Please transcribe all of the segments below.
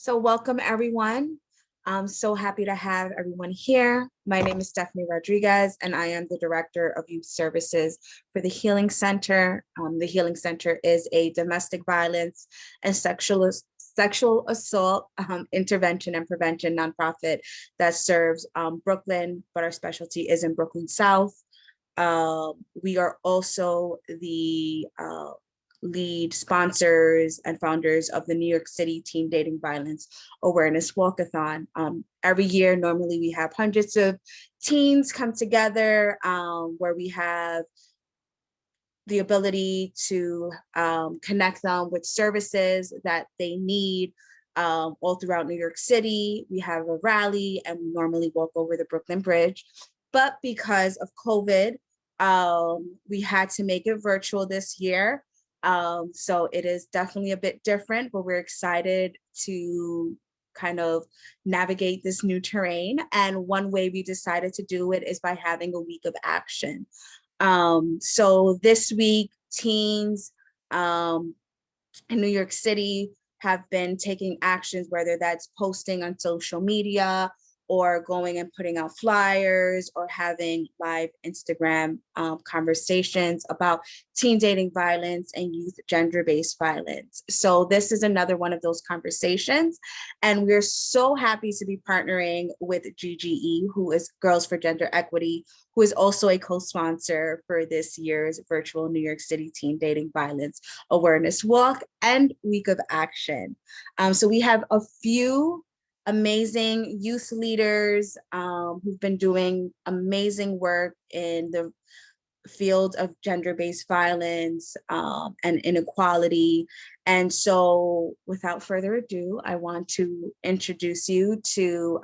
So welcome everyone. I'm so happy to have everyone here. My name is Stephanie Rodriguez, and I am the Director of Youth Services for the Healing Center. The Healing Center is a domestic violence and sexual assault intervention and prevention nonprofit that serves Brooklyn, but our specialty is in Brooklyn South. We are also the lead sponsors and founders of the New York City Teen Dating Violence Awareness Walkathon. Every year, normally we have hundreds of teens come together where we have the ability to connect them with services that they need all throughout New York City. We have a rally and we normally walk over the Brooklyn Bridge. But because of COVID, we had to make it virtual this year. So it is definitely a bit different, but we're excited to kind of navigate this new terrain. And one way we decided to do it is by having a week of action. So this week, teens in New York City have been taking actions, whether that's posting on social media or going and putting out flyers or having live Instagram conversations about teen dating violence and youth gender-based violence. So this is another one of those conversations. And we're so happy to be partnering with GGE, who is Girls for Gender Equity, who is also a co-sponsor for this year's virtual New York City Teen Dating Violence Awareness Walk and Week of Action. So we have a few amazing youth leaders who've been doing amazing work in the field of gender-based violence and inequality. And so without further ado, I want to introduce you to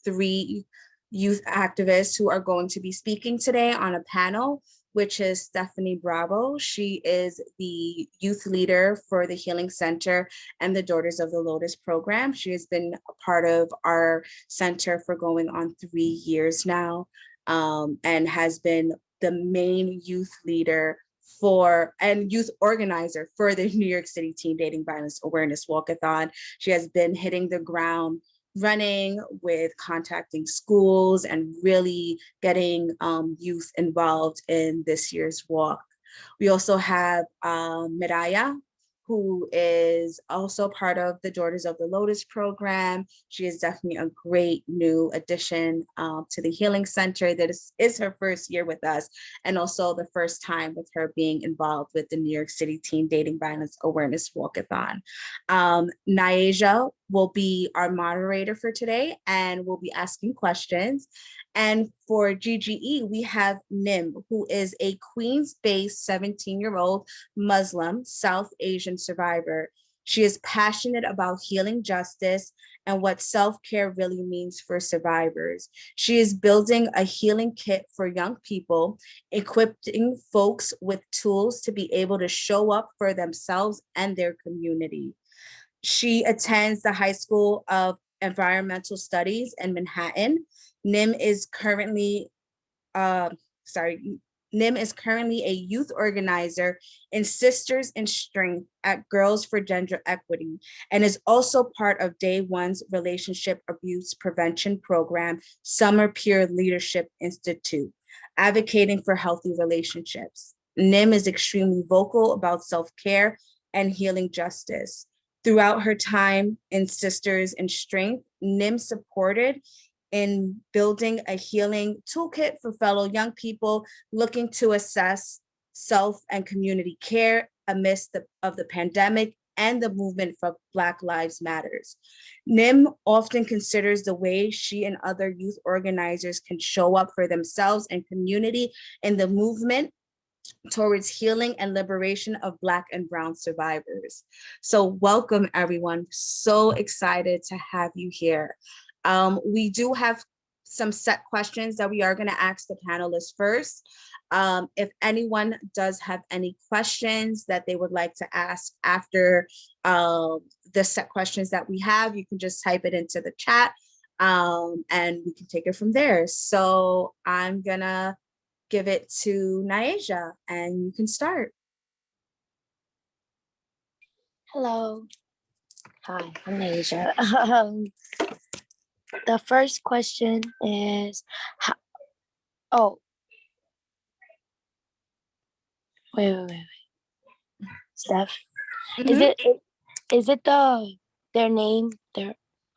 three youth activists who are going to be speaking today on a panel, which is Stephanie Bravo. She is the youth leader for the Healing Center and the Daughters of the Lotus program. She has been a part of our center for going on 3 years now and has been the main youth leader and youth organizer for the New York City Teen Dating Violence Awareness Walkathon. She has been hitting the ground running with contacting schools and really getting youth involved in this year's walk. We also have Miraya, who is also part of the Daughters of the Lotus program. She is definitely a great new addition to the Healing Center. That is her first year with us, and also the first time with her being involved with the New York City Teen Dating Violence Awareness Walkathon. Nyasia will be our moderator for today, and we'll be asking questions. And for GGE, we have Nim, who is a Queens-based 17-year-old Muslim South Asian survivor. She is passionate about healing justice and what self-care really means for survivors. She is building a healing kit for young people, equipping folks with tools to be able to show up for themselves and their community. She attends the High School of Environmental Studies in Manhattan. Nim is currently Nim is currently a youth organizer in Sisters in Strength at Girls for Gender Equity and is also part of Day One's relationship abuse prevention program, Summer Peer Leadership Institute, advocating for healthy relationships. Nim is extremely vocal about self-care and healing justice. Throughout her time in Sisters in Strength, Nim supported in building a healing toolkit for fellow young people looking to assess self and community care amidst the pandemic and the movement for Black Lives Matters. Nim often considers the way she and other youth organizers can show up for themselves and community in the movement towards healing and liberation of Black and Brown survivors. So welcome everyone, so excited to have you here. We do have some set questions that we are going to ask the panelists first. If anyone does have any questions that they would like to ask after the set questions that we have, you can just type it into the chat and we can take it from there. So I'm gonna give it to Nyasia and you can start. Hello. Hi, I'm Asia. The first question is, oh, wait. Steph, is Mhm. it is it their name?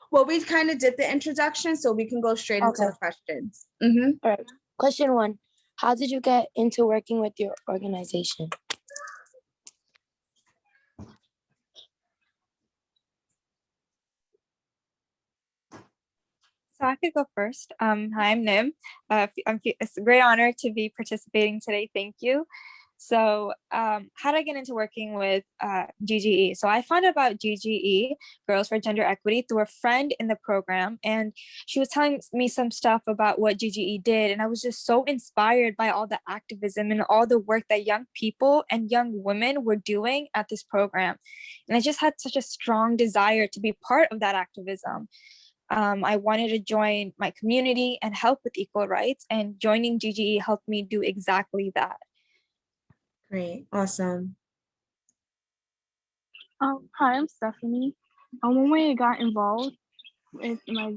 Well, we kind of did the introduction, so we can go straight into Okay. the questions. Mm-hmm. All right. Question 1. How did you get into working with your organization? So I could go first. Hi, I'm Nim. It's a great honor to be participating today. Thank you. So how did I get into working with GGE? So I found out about GGE, Girls for Gender Equity, through a friend in the program. And she was telling me some stuff about what GGE did. And I was just so inspired by all the activism and all the work that young people and young women were doing at this program. And I just had such a strong desire to be part of that activism. I wanted to join my community and help with equal rights, and joining GGE helped me do exactly that. Great, awesome. Hi, I'm Stephanie. One way I got involved with my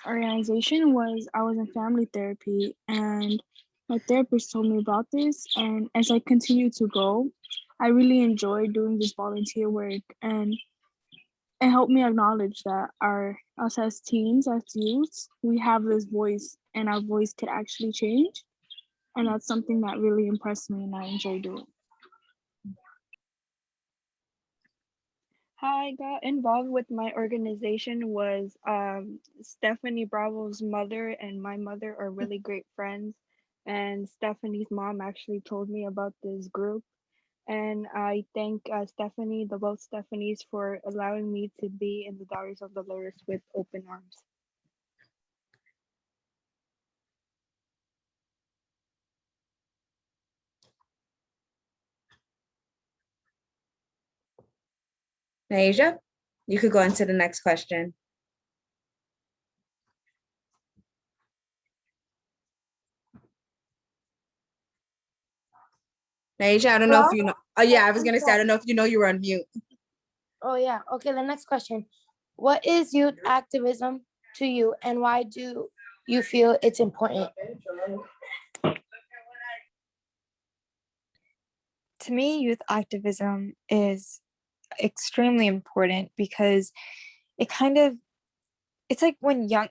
organization was I was in family therapy, and my therapist told me about this. And as I continued to go, I really enjoyed doing this volunteer work, and it helped me acknowledge that us as teens, as youths, we have this voice, and our voice could actually change. And that's something that really impressed me, and I enjoy doing. How I got involved with my organization was Stephanie Bravo's mother and my mother are really great friends. And Stephanie's mom actually told me about this group. And I thank Stephanie, the both Stephanies, for allowing me to be in the Daughters of Dolores with open arms. Naija, you could go into the next question. Naija, I don't know if you know. Oh yeah, I was gonna say, I don't know if you know you were on mute. Oh, yeah. Okay, the next question. What is youth activism to you, and why do you feel it's important? To me, youth activism is extremely important because it's like when youth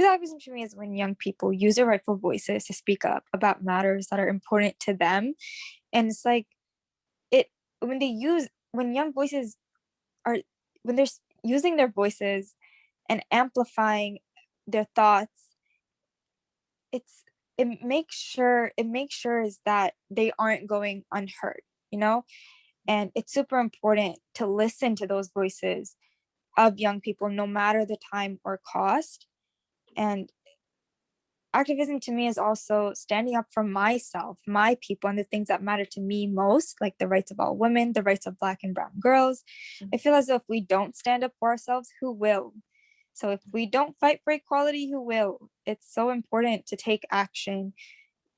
activism to me is when young people use their rightful voices to speak up about matters that are important to them. And it's like it when young voices are when they're using their voices and amplifying their thoughts, it makes sure is that they aren't going unheard, you know. And it's super important to listen to those voices of young people, no matter the time or cost. And activism to me is also standing up for myself, my people, and the things that matter to me most, like the rights of all women, the rights of Black and brown girls. I feel as though if we don't stand up for ourselves, who will? So if we don't fight for equality, who will? It's so important to take action.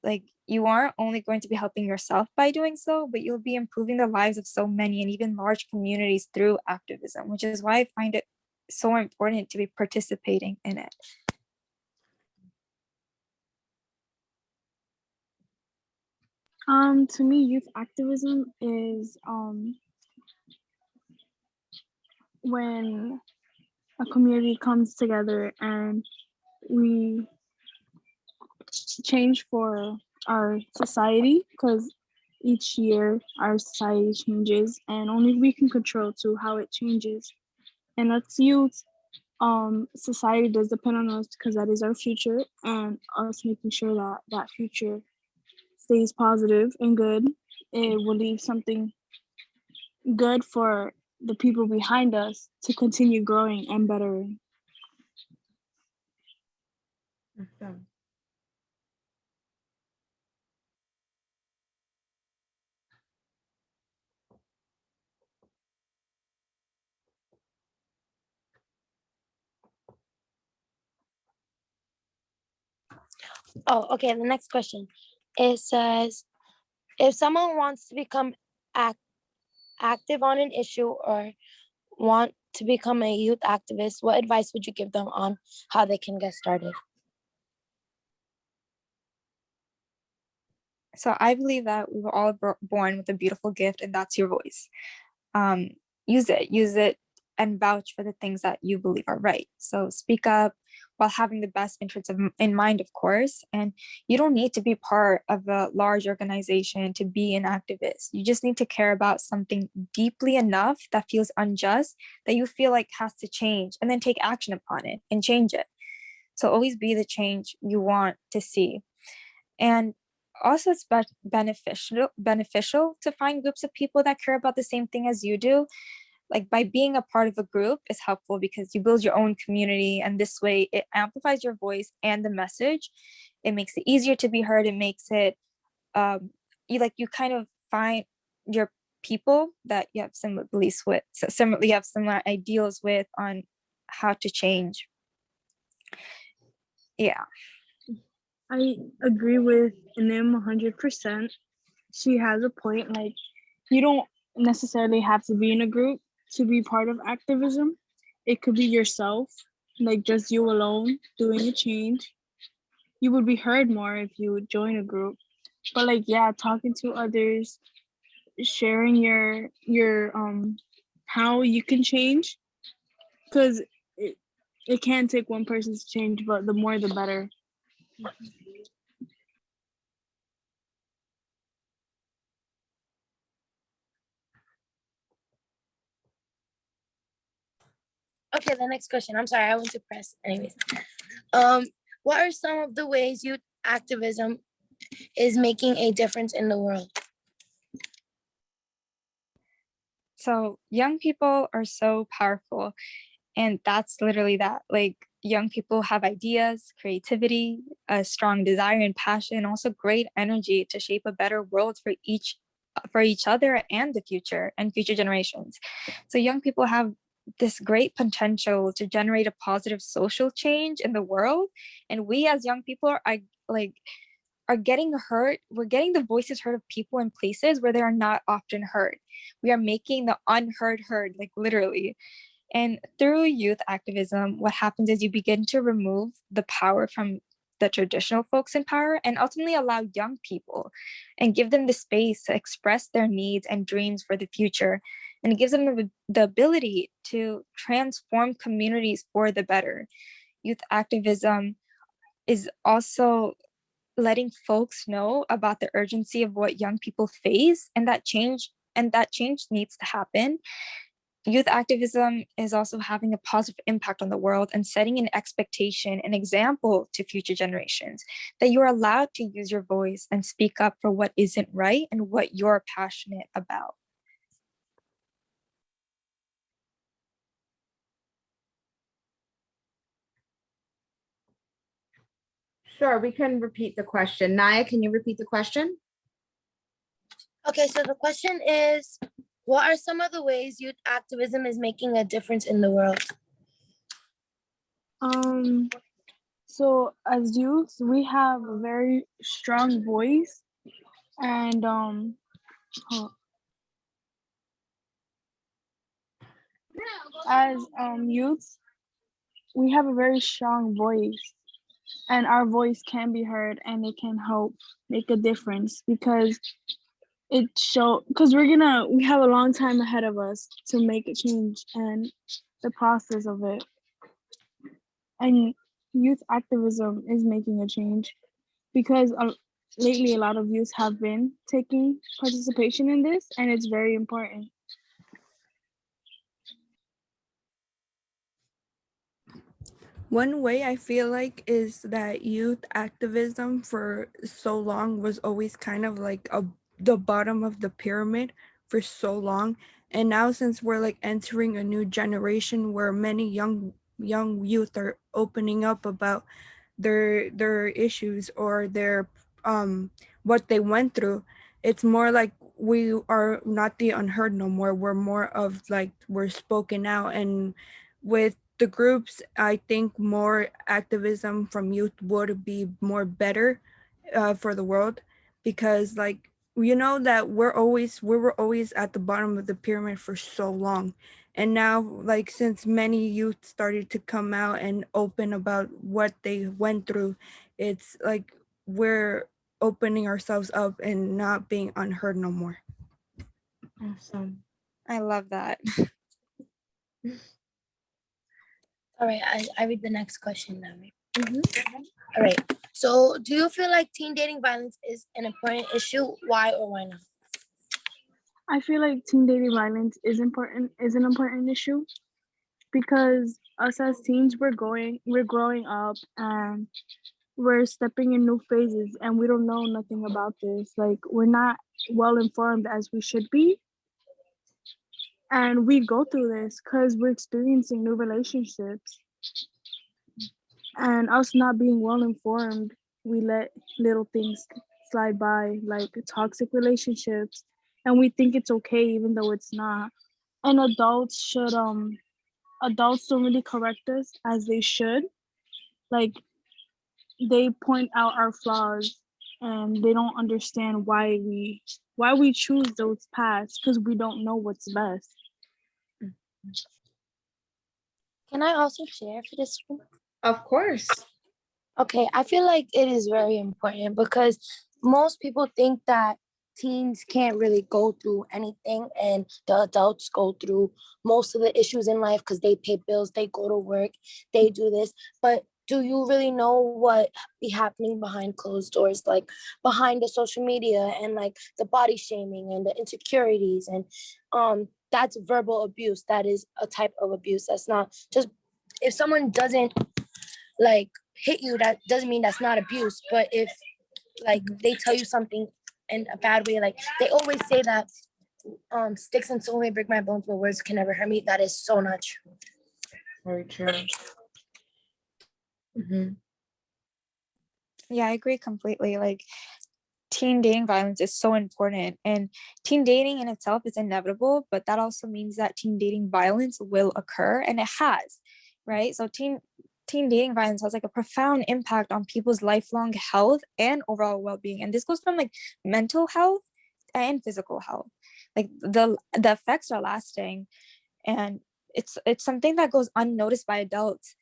Like, you aren't only going to be helping yourself by doing so, but you'll be improving the lives of so many and even large communities through activism, which is why I find it so important to be participating in it. To me, youth activism is when a community comes together and we change for our society, because each year our society changes and only we can control to how it changes. And that's youth. Society does depend on us because that is our future, and us making sure that that future stays positive and good. It will leave something good for the people behind us to continue growing and bettering. Awesome. Oh, okay. The next question. It says, if someone wants to become active on an issue or want to become a youth activist, what advice would you give them on how they can get started? So I believe that we were all born with a beautiful gift, and that's your voice. Um, use it, and vouch for the things that you believe are right. So speak up while having the best interests in mind, of course. And you don't need to be part of a large organization to be an activist. You just need to care about something deeply enough that feels unjust, that you feel like has to change, and then take action upon it and change it. So always be the change you want to see. And also it's beneficial to find groups of people that care about the same thing as you do. Like by being a part of a group is helpful because you build your own community, and this way it amplifies your voice and the message. It makes it easier to be heard. It makes it you kind of find your people that you have similar beliefs with, so similarly you have similar ideals with on how to change. Yeah. I agree with Nim 100%. She has a point. Like, you don't necessarily have to be in a group to be part of activism. It could be yourself, like just you alone doing a change. You would be heard more if you would join a group. But like, yeah, talking to others, sharing your how you can change, because it can take one person to change, but the more the better. Okay, the next question. I'm sorry, I went to press. Anyways, um, what are some of the ways youth activism is making a difference in the world? So young people are so powerful, and that's literally that. Like young people have ideas, creativity, a strong desire and passion, also great energy to shape a better world for each other and the future and future generations. So young people have this great potential to generate a positive social change in the world, and we as young people are getting heard. We're getting the voices heard of people in places where they are not often heard. We are making the unheard heard, like literally. And through youth activism, what happens is you begin to remove the power from the traditional folks in power and ultimately allow young people and give them the space to express their needs and dreams for the future. And it gives them the ability to transform communities for the better. Youth activism is also letting folks know about the urgency of what young people face, and that change needs to happen. Youth activism is also having a positive impact on the world and setting an expectation, an example to future generations that you're allowed to use your voice and speak up for what isn't right and what you're passionate about. Sure, we can repeat the question. Naya, can you repeat the question? Okay, so the question is, what are some of the ways youth activism is making a difference in the world? So as youths, we have a very strong voice, and as youths, we have a very strong voice, and our voice can be heard, and it can help make a difference because we have a long time ahead of us to make a change and the process of it. And youth activism is making a change because lately a lot of youth have been taking participation in this, and it's very important. One way I feel like is that youth activism for so long was always kind of like the bottom of the pyramid for so long. And now since we're like entering a new generation where many young youth are opening up about their issues or their what they went through, it's more like we are not the unheard no more. We're more of like we're spoken out, and with the groups, I think more activism from youth would be more better for the world, because like you know that we were always at the bottom of the pyramid for so long, and now, like, since many youth started to come out and open about what they went through, it's like we're opening ourselves up and not being unheard no more. Awesome. I love that. All right, I read the next question now. Right? Mhm. All right. So, do you feel like teen dating violence is an important issue? Why or why not? I feel like teen dating violence is an important issue because us as teens we're growing up and we're stepping in new phases and we don't know nothing about this. Like we're not well informed as we should be. And we go through this because we're experiencing new relationships. And us not being well informed, we let little things slide by, like toxic relationships, and we think it's okay even though it's not. And adults don't really correct us as they should. Like they point out our flaws and they don't understand why we choose those paths because we don't know what's best. Can I also share for this one? Of course. Okay, I feel like it is very important because most people think that teens can't really go through anything and the adults go through most of the issues in life because they pay bills, they go to work, they do this. But do you really know what be happening behind closed doors, like behind the social media and like the body shaming and the insecurities and that's verbal abuse. That is a type of abuse. That's not just if someone doesn't like hit you, that doesn't mean that's not abuse. But if like they tell you something in a bad way, like they always say that sticks and stone may break my bones, but words can never hurt me. That is so not true. Very true. Mhm. Yeah, I agree completely. Like teen dating violence is so important, and teen dating in itself is inevitable, but that also means that teen dating violence will occur, and it has, right? So teen dating violence has like a profound impact on people's lifelong health and overall well-being, and this goes from like mental health and physical health. Like the effects are lasting, and it's something that goes unnoticed by adults.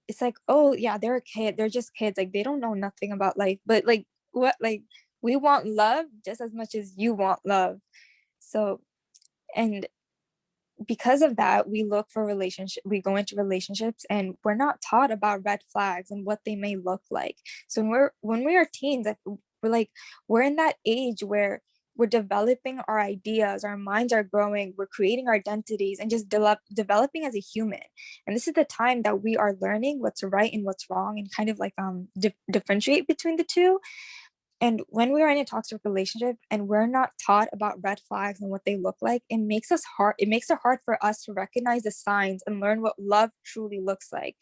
It's like, oh yeah, they're a kid, they're just kids, like they don't know nothing about life. But like what, like we want love just as much as you want love. So, and because of that, we go into relationships and we're not taught about red flags and what they may look like. So when we are teens, we're in that age where we're developing our ideas, our minds are growing, we're creating our identities and just developing as a human. And this is the time that we are learning what's right and what's wrong and kind of like differentiate between the two. And when we are in a toxic relationship and we're not taught about red flags and what they look like, it makes it hard for us to recognize the signs and learn what love truly looks like.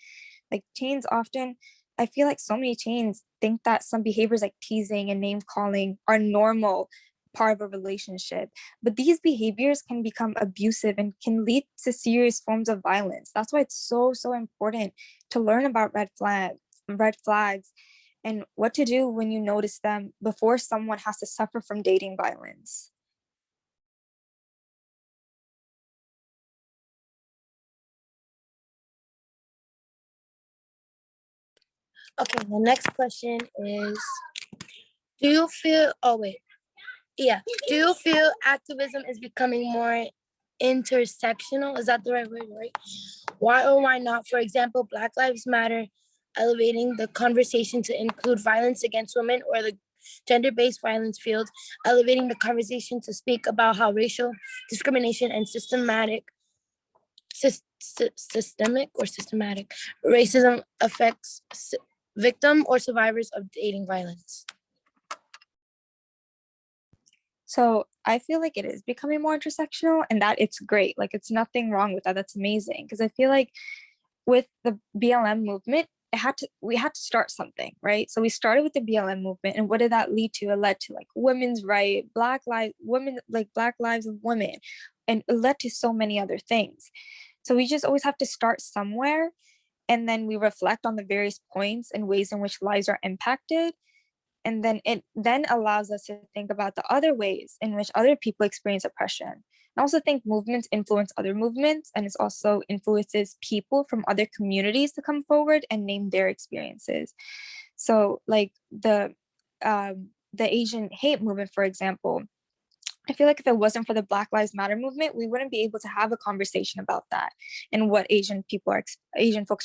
Like teens often, I feel like so many teens think that some behaviors like teasing and name calling are normal part of a relationship, but these behaviors can become abusive and can lead to serious forms of violence. That's why it's so important to learn about red flags and what to do when you notice them before someone has to suffer from dating violence. Okay, the next question is, do you feel, oh wait, yeah, do you feel activism is becoming more intersectional? Is that the right word, right? Why or why not? For example, Black Lives Matter elevating the conversation to include violence against women, or the gender-based violence field elevating the conversation to speak about how racial discrimination and systematic racism affects victim or survivors of dating violence. So I feel like it is becoming more intersectional and that it's great. Like it's nothing wrong with that. That's amazing. Because I feel like with the BLM movement, we had to start something, right? So we started with the BLM movement, and what did that lead to? It led to like women's right, Black lives of women, and it led to so many other things. So we just always have to start somewhere, and then we reflect on the various points and ways in which lives are impacted. And then it then allows us to think about the other ways in which other people experience oppression. I also think movements influence other movements, and it also influences people from other communities to come forward and name their experiences. So like the Asian hate movement, for example, I feel like if it wasn't for the Black Lives Matter movement, we wouldn't be able to have a conversation about that and what Asian folks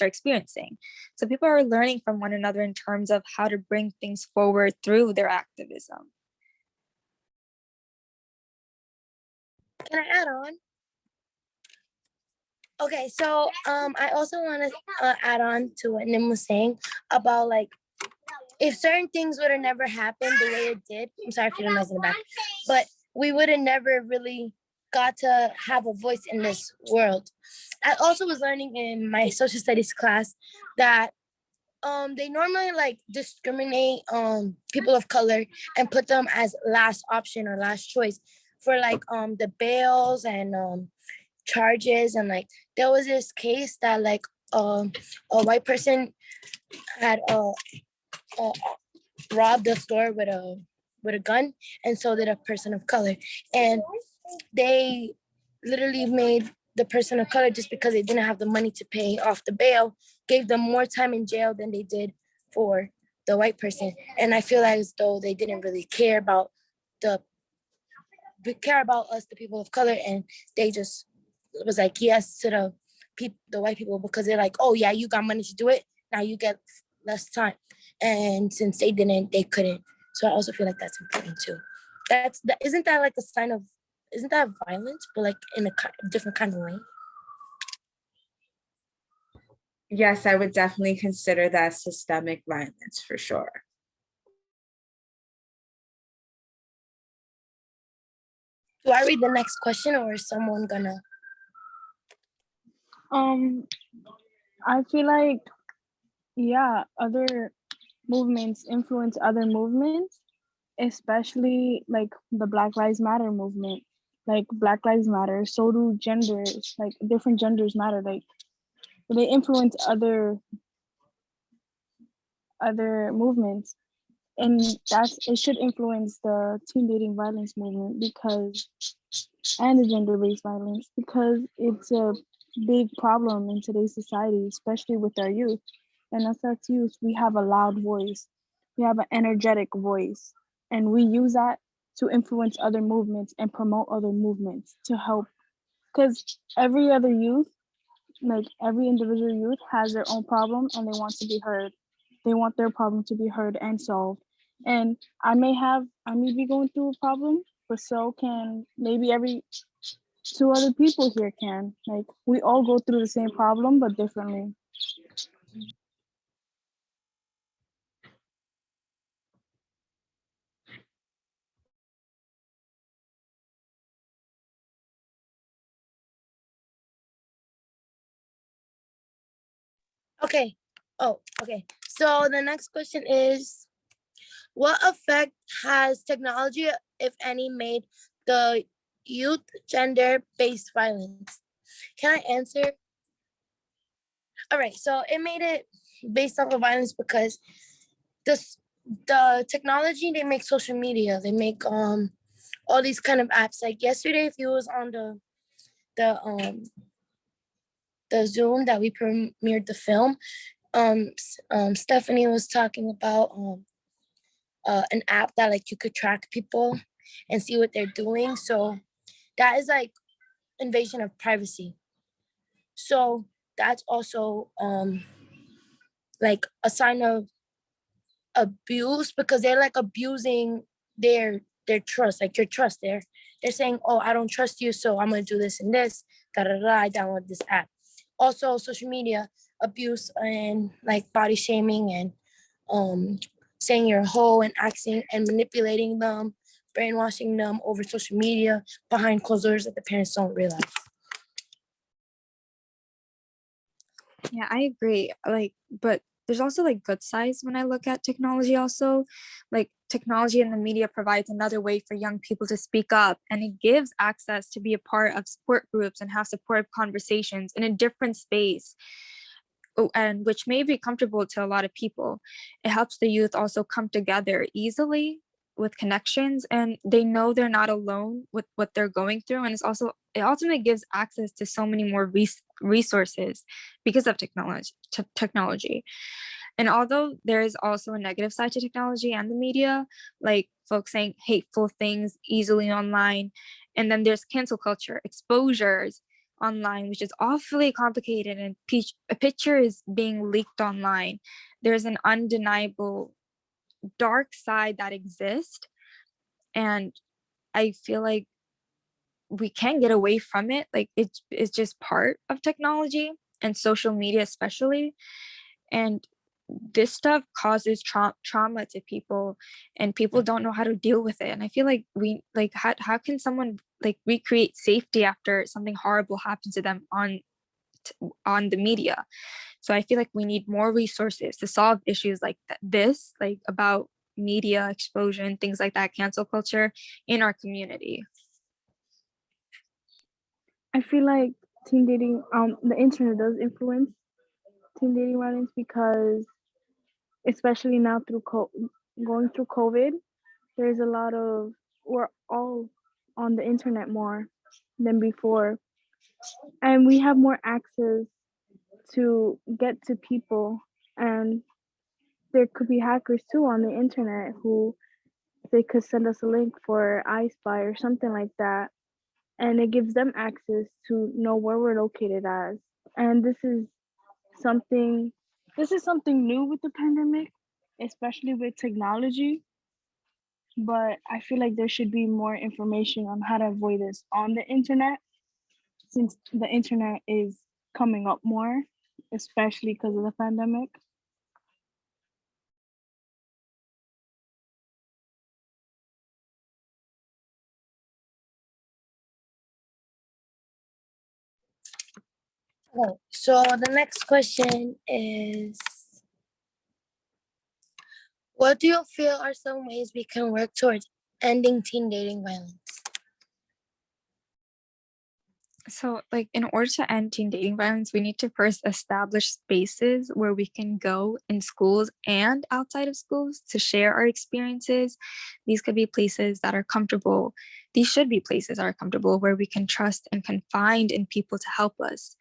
are experiencing. So people are learning from one another in terms of how to bring things forward through their activism. Can I add on? Okay, so I also want to add on to what Nim was saying about like if certain things would have never happened the way it did. I'm sorry for the noise in the back, but we would have never really got to have a voice in this world. I also was learning in my social studies class that they normally like discriminate people of color and put them as last option or last choice for like the bails and charges. And like there was this case that like a white person had robbed a store with a gun, and so did a person of color, and they literally made the person of color, just because they didn't have the money to pay off the bail, gave them more time in jail than they did for the white person. And I feel as though they didn't really care about us, the people of color, and they just was like yes to the white people, because they're like, oh yeah, you got money to do it, now you get less time. And since they didn't, they couldn't. So I also feel like that's important too. Isn't that like a sign of, isn't that violence, but like in a different kind of way? Yes, I would definitely consider that systemic violence for sure. Do I read the next question, or is someone gonna? I feel like, yeah, other movements influence other movements, especially like the Black Lives Matter movement. Like Black Lives Matter, so do genders, like different genders matter. Like they influence other movements. And it should influence the teen dating violence movement and the gender-based violence, because it's a big problem in today's society, especially with our youth. And as such youth, we have a loud voice, we have an energetic voice, and we use that to influence other movements and promote other movements to help. Because every other youth, like every individual youth, has their own problem and they want to be heard. They want their problem to be heard and solved. And I may be going through a problem, but so can maybe every two other people here can. Like we all go through the same problem, but differently. Okay. Oh, okay. So the next question is, what effect has technology, if any, made the youth gender-based violence? Can I answer? All right. So it made it based off of violence because the technology, they make social media, they make all these kind of apps. Like yesterday, if you was on the Zoom that we premiered the film, Stephanie was talking about an app that like you could track people and see what they're doing. So that is like invasion of privacy. So that's also like a sign of abuse, because they're like abusing their trust, like your trust. They're saying, oh, I don't trust you, so I'm gonna do this and this. Da da da. I download this app. Also, social media abuse and like body shaming and saying you're a hoe and acting and manipulating them, brainwashing them over social media behind closed doors that the parents don't realize. Yeah, I agree. Like, but there's also like good sides when I look at technology also. Like technology and the media provides another way for young people to speak up, and it gives access to be a part of support groups and have supportive conversations in a different space. and which may be comfortable to a lot of people. It helps the youth also come together easily with connections, and they know they're not alone with what they're going through. And it ultimately gives access to so many more resources because of technology. And although there is also a negative side to technology and the media, like folks saying hateful things easily online, and then there's cancel culture, exposures online, which is awfully complicated, and a picture is being leaked online. There's an undeniable dark side that exists, and I feel like we can't get away from it. Like it's just part of technology and social media especially, and this stuff causes trauma to people, and people don't know how to deal with it. And I feel like how can someone like recreate safety after something horrible happens to them on the media? So I feel like we need more resources to solve issues like this, like about media exposure and things like that, cancel culture in our community. I feel like teen dating, the internet does influence teen dating violence because, especially now going through COVID, there's a lot of, we're all on the internet more than before, and we have more access to get to people, and there could be hackers too on the internet who they could send us a link for I Spy or something like that, and it gives them access to know where we're located as. And something this is something new with the pandemic, especially with technology. But I feel like there should be more information on how to avoid this on the internet, since the internet is coming up more, especially because of the pandemic. Okay, so the next question is, what do you feel are some ways we can work towards ending teen dating violence? So, like, in order to end teen dating violence, we need to first establish spaces where we can go in schools and outside of schools to share our experiences. These could be places that are comfortable. These should be places that are comfortable, where we can trust and confide in people to help us.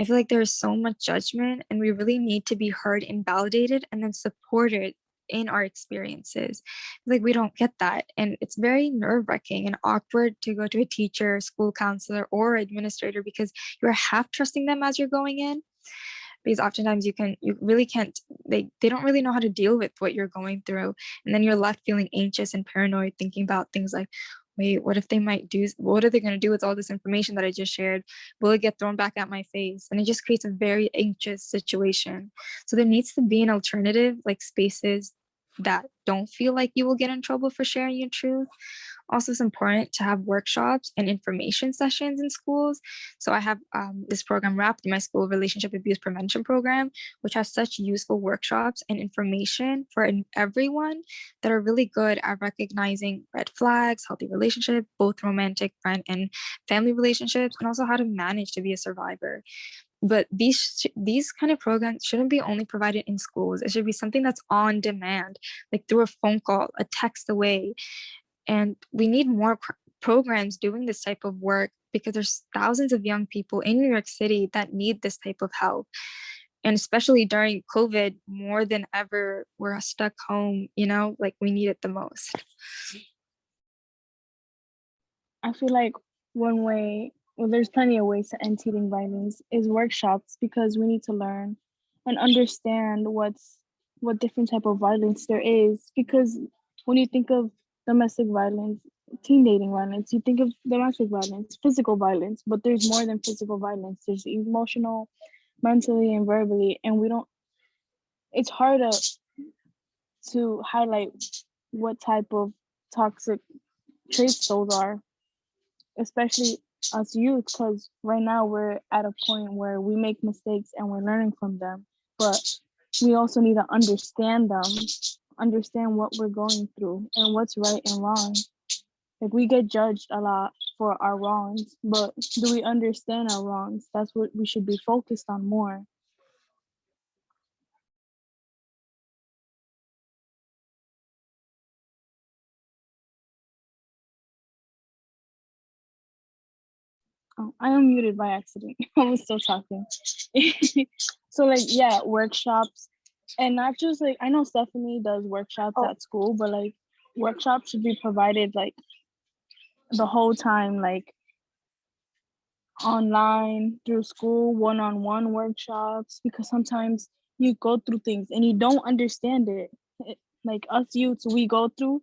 I feel like there's so much judgment, and we really need to be heard and validated and then supported in our experiences. Like, we don't get that, and it's very nerve-wracking and awkward to go to a teacher, school counselor, or administrator because you're half trusting them as you're going in, because oftentimes you really can't, they don't really know how to deal with what you're going through, and then you're left feeling anxious and paranoid, thinking about things like, wait, what if they might do, what are they going to do with all this information that I just shared? Will it get thrown back at my face? And it just creates a very anxious situation. So there needs to be an alternative, like spaces that don't feel like you will get in trouble for sharing your truth. Also, it's important to have workshops and information sessions in schools. So I have this program wrapped in my school, relationship abuse prevention program, which has such useful workshops and information for everyone that are really good at recognizing red flags, healthy relationship, both romantic, friend, and family relationships, and also how to manage to be a survivor. But these kind of programs shouldn't be only provided in schools. It should be something that's on demand, like through a phone call, a text away. And we need more programs doing this type of work, because there's thousands of young people in New York City that need this type of help. And especially during COVID, more than ever, we're stuck home, like we need it the most. I feel like one way, well, there's plenty of ways to end teen violence, is workshops, because we need to learn and understand what different type of violence there is. Because when you think of domestic violence, teen dating violence, you think of domestic violence, physical violence, but there's more than physical violence. There's emotional, mentally, and verbally, and it's hard to highlight what type of toxic traits those are, especially us youth, because right now we're at a point where we make mistakes and we're learning from them, but we also need to understand them, understand what we're going through and what's right and wrong. Like, we get judged a lot for our wrongs, but do we understand our wrongs? That's what we should be focused on more. Oh, I unmuted by accident. I was still talking. So like, yeah, workshops, and not just like, I know Stephanie does workshops Oh. at school, but like workshops should be provided like the whole time, like online, through school, one-on-one workshops, because sometimes you go through things and you don't understand it. Like us youths, we go through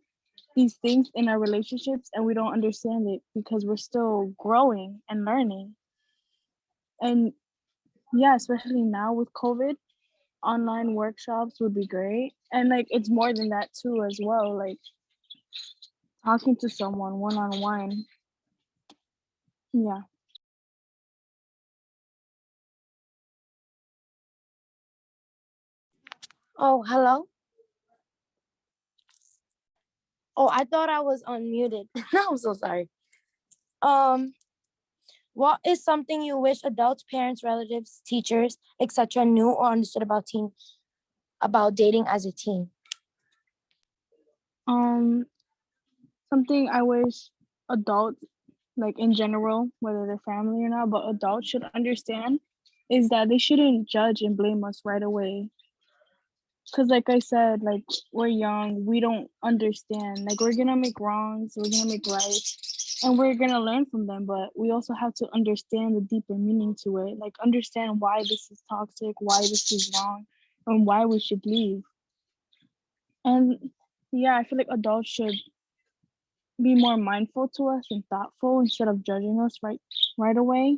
these things in our relationships and we don't understand it because we're still growing and learning. And yeah, especially now with COVID, online workshops would be great. And like it's more than that too as well. Like talking to someone one on one. Yeah. Oh, hello. Oh, I thought I was unmuted. I'm so sorry. Um, what is something you wish adults, parents, relatives, teachers, etc. knew or understood about dating as a teen? Um Something I wish adults, like in general, whether they're family or not, but adults should understand is that they shouldn't judge and blame us right away. Cause like I said, like we're young, we don't understand. Like we're gonna make wrongs, we're gonna make rights, and we're gonna learn from them. But we also have to understand the deeper meaning to it. Like understand why this is toxic, why this is wrong, and why we should leave. And yeah, I feel like adults should be more mindful to us and thoughtful instead of judging us right away,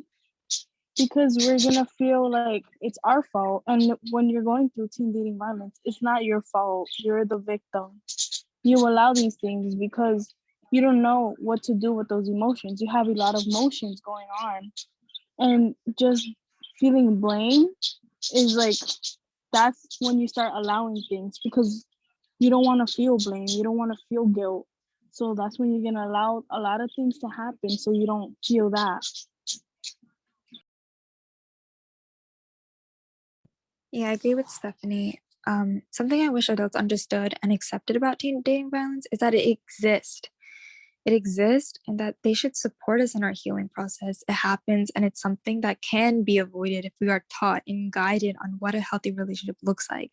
because we're gonna feel like it's our fault. And when you're going through teen dating violence, it's not your fault, you're the victim. You allow these things because you don't know what to do with those emotions. You have a lot of emotions going on, and just feeling blame is like, that's when you start allowing things, because you don't want to feel blame, you don't want to feel guilt. So that's when you're gonna allow a lot of things to happen so you don't feel that. Yeah, I agree with Stephanie. Something I wish adults understood and accepted about teen dating violence is that it exists. It exists and that they should support us in our healing process. It happens and it's something that can be avoided if we are taught and guided on what a healthy relationship looks like.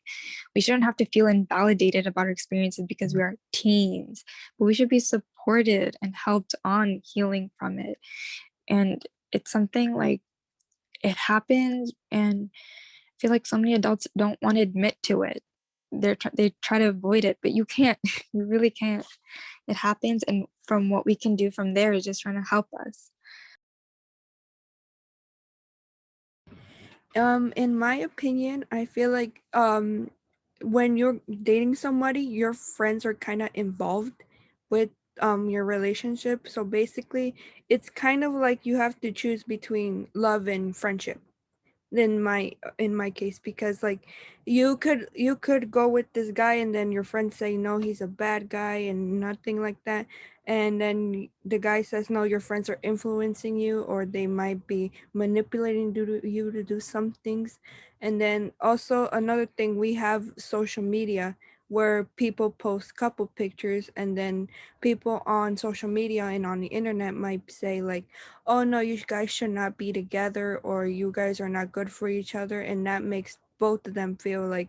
We shouldn't have to feel invalidated about our experiences because we are teens, but we should be supported and helped on healing from it. And it's something like, it happens, and I feel like so many adults don't want to admit to it. They try to avoid it, but you can't. You really can't. It happens, and from what we can do from there is just trying to help us. In my opinion, I feel like when you're dating somebody, your friends are kind of involved with your relationship. So basically, it's kind of like you have to choose between love and friendship in my case, because like you could go with this guy and then your friends say no, he's a bad guy and nothing like that, and then the guy says no, your friends are influencing you or they might be manipulating you to do some things. And then also another thing, we have social media where people post couple pictures, and then people on social media and on the internet might say like, oh no, you guys should not be together, or you guys are not good for each other, and that makes both of them feel like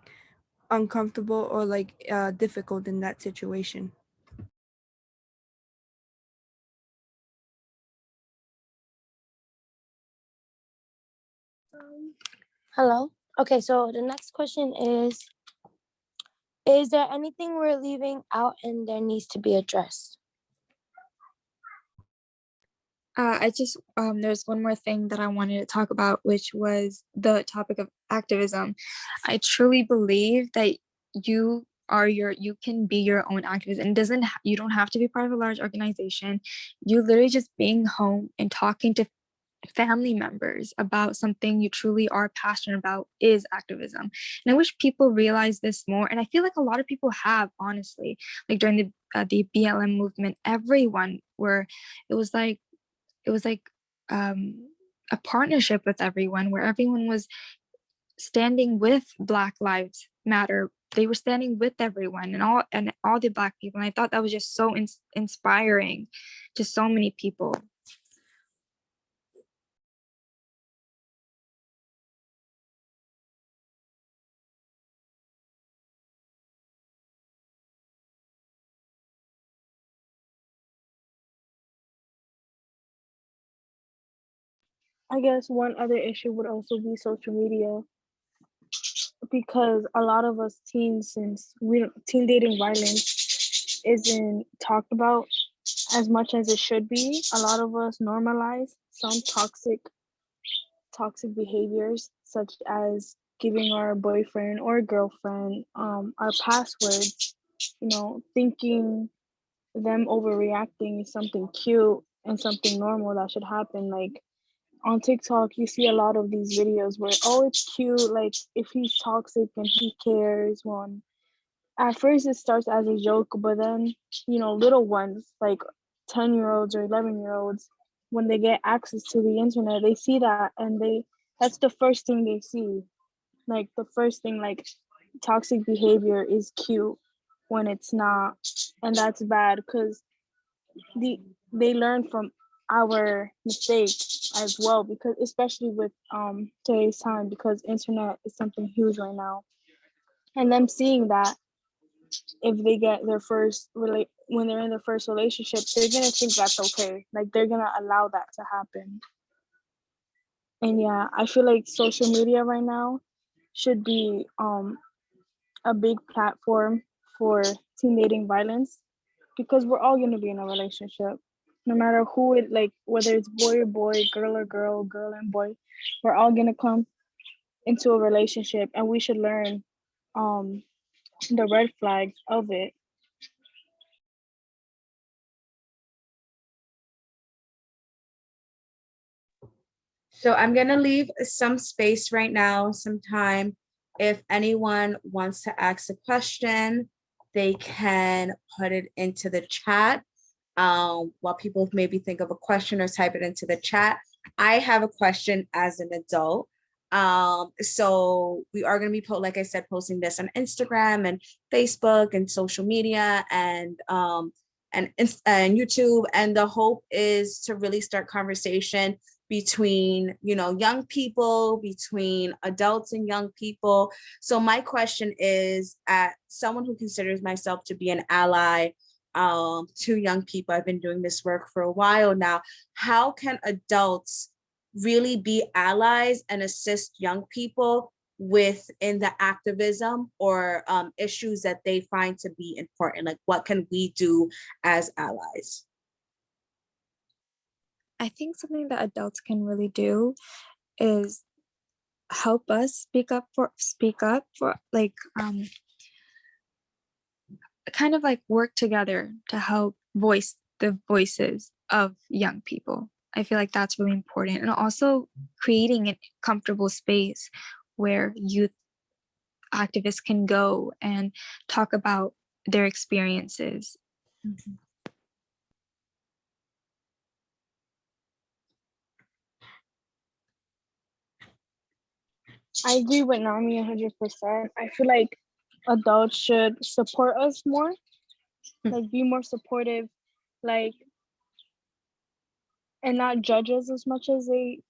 uncomfortable or like difficult in that situation. Hello. Okay, so the next question is there anything we're leaving out and there needs to be addressed? I just there's one more thing that I wanted to talk about, which was the topic of activism. I truly believe that you can be your own activist, and you don't have to be part of a large organization. You literally just being home and talking to family members about something you truly are passionate about is activism. And I wish people realize this more, and I feel like a lot of people have, honestly. Like during the BLM movement, everyone were it was like it was like a partnership with everyone, where everyone was standing with Black Lives Matter. They were standing with everyone and all the Black people, and I thought that was just so inspiring to so many people. I guess one other issue would also be social media, because a lot of us teens, since we don't, teen dating violence isn't talked about as much as it should be. A lot of us normalize some toxic behaviors, such as giving our boyfriend or girlfriend our passwords, thinking them overreacting is something cute and something normal that should happen. Like on TikTok, you see a lot of these videos where, oh, it's cute, like if he's toxic and he cares. One, at first it starts as a joke, but then, little ones like 10-year-olds or 11-year-olds, when they get access to the internet, they see that, and that's the first thing they see. Like the first thing, like toxic behavior is cute when it's not, and that's bad, because the they learn from our mistakes as well, because especially with today's time, because internet is something huge right now, and them seeing that, if they get their when they're in their first relationship, they're gonna think that's okay, like they're gonna allow that to happen. And yeah, I feel like social media right now should be a big platform for teen dating violence, because we're all going to be in a relationship, no matter who it, like whether it's boy or boy, girl or girl, girl and boy. We're all going to come into a relationship, and we should learn um the red flags of it. So I'm gonna leave some space right now, some time. If anyone wants to ask a question, they can put it into the chat. While people maybe think of a question or type it into the chat. I have a question as an adult. So we are gonna be, like I said, posting this on Instagram and Facebook and social media and YouTube. And the hope is to really start conversation between young people, between adults and young people. So my question is, at someone who considers myself to be an ally to young people, I've been doing this work for a while now, how can adults really be allies and assist young people within the activism or issues that they find to be important? Like, what can we do as allies? I think something that adults can really do is help us speak up for like kind of like work together to help voice the voices of young people. I feel like that's really important. And also creating a comfortable space where youth activists can go and talk about their experiences. I agree with Nami 100%. I feel like adults should support us more, like be more supportive, like, and not judge us as much as they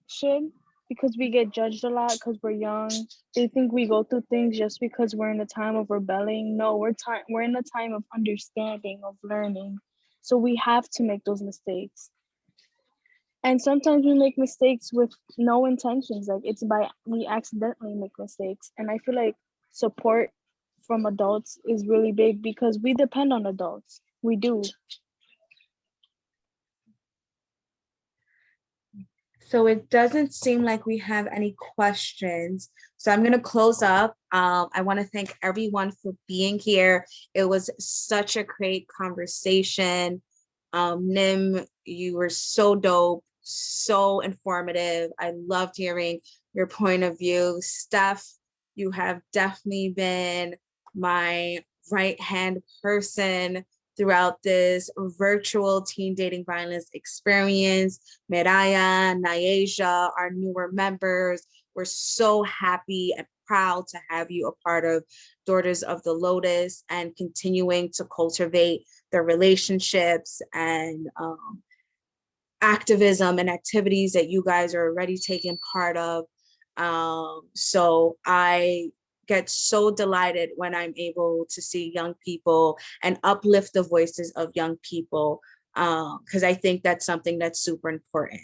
should, because we get judged a lot because we're young. They think we go through things just because we're in the time of rebelling. No, we're in the time of understanding, of learning. So we have to make those mistakes. And sometimes we make mistakes with no intentions. Like it's by we accidentally make mistakes. And I feel like support from adults is really big, because we depend on adults. We do. So it doesn't seem like we have any questions. So I'm going to close up. I want to thank everyone for being here. It was such a great conversation. Nim, you were so dope, so informative. I loved hearing your point of view. Steph, you have definitely been my right-hand person throughout this virtual teen dating violence experience. Miraya, Nyasia, our newer members, we're so happy and proud to have you a part of Daughters of the Lotus and continuing to cultivate the relationships and activism and activities that you guys are already taking part of. So I get so delighted when I'm able to see young people and uplift the voices of young people, because I think that's something that's super important.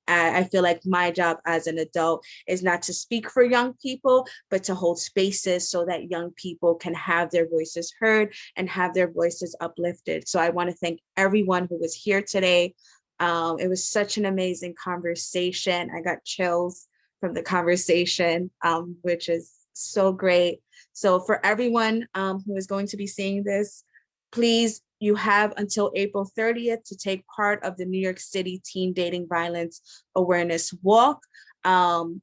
I feel like my job as an adult is not to speak for young people, but to hold spaces so that young people can have their voices heard and have their voices uplifted. So I want to thank everyone who was here today. It was such an amazing conversation. I got chills from the conversation, which is so great. So for everyone who is going to be seeing this, please, you have until April 30th to take part of the New York City Teen Dating Violence Awareness Walk. All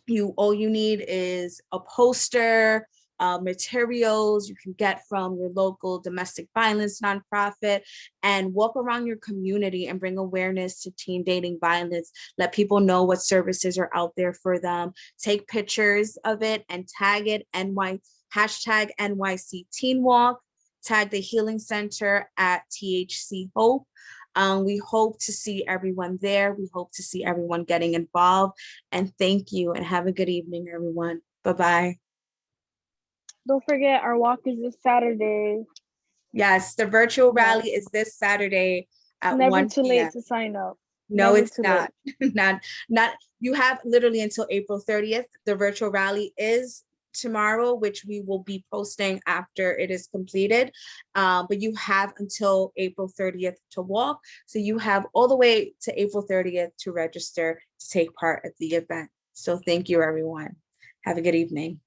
you need is a poster, materials you can get from your local domestic violence nonprofit, and walk around your community and bring awareness to teen dating violence. Let people know what services are out there for them. Take pictures of it and tag it hashtag NYC Teen Walk. Tag the Healing Center at THC Hope. We hope to see everyone there. We hope to see everyone getting involved. And thank you and have a good evening, everyone. Bye-bye. Don't forget, our walk is this Saturday. Yes, the virtual Yeah. rally is this Saturday at Never 1 too p.m. late to sign up. No, Never it's too not. Not, you have literally until April 30th. The virtual rally is tomorrow, which we will be posting after it is completed. But you have until April 30th to walk. So you have all the way to April 30th to register to take part at the event. So thank you, everyone. Have a good evening.